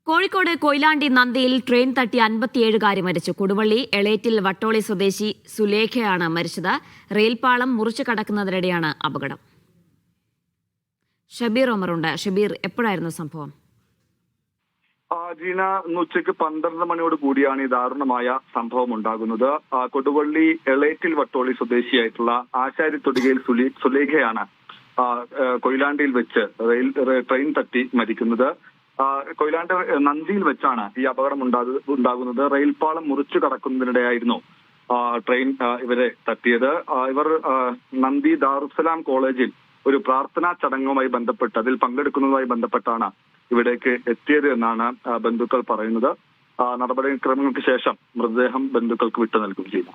Kozhikode Koyilandy നന്ദിയിൽ train തട്ടി 57 മരിച്ചു. കൊടുവള്ളി എളേറ്റിൽ വട്ടോളി സ്വദേശി സുലേഖയാണ് മരിച്ചത്. റെയിൽപാളം മുറിച്ചു കടക്കുന്നതിനിടെയാണ് അപകടം. ഷബീർ ഒമറുണ്ട്. ഷബീർ, എപ്പോഴായിരുന്നു സംഭവം? ജീന, ഇന്ന് ഉച്ചയ്ക്ക് 12 മണിയോട് കൂടിയാണ് ഈ ദാരുണമായ സംഭവം ഉണ്ടാകുന്നത്. കൊടുവള്ളി എളേറ്റിൽ വട്ടോളി സ്വദേശിയായിട്ടുള്ള ആശാരിത്തൊടികയിൽ സുലേഖയാണ് കൊയിലാണ്ടിയിൽ വെച്ച് ട്രെയിൻ തട്ടി മരിക്കുന്നത്. കൊയിലാണ്ട് നന്ദിയിൽ വെച്ചാണ് ഈ അപകടം ഉണ്ടാകുന്നത്. റെയിൽപാളം മുറിച്ചു കടക്കുന്നതിനിടെയായിരുന്നു ട്രെയിൻ ഇവരെ തട്ടിയത്. ഇവർ നന്ദി ദാറുസ്സലാം കോളേജിൽ ഒരു പ്രാർത്ഥനാ ചടങ്ങുമായി ബന്ധപ്പെട്ട് അതിൽ പങ്കെടുക്കുന്നതുമായി ബന്ധപ്പെട്ടാണ് ഇവിടേക്ക് എത്തിയത് എന്നാണ് ബന്ധുക്കൾ പറയുന്നത്. നടപടിക്രമങ്ങൾക്ക് ശേഷം മൃതദേഹം ബന്ധുക്കൾക്ക് വിട്ടു നൽകുകയും ചെയ്തു.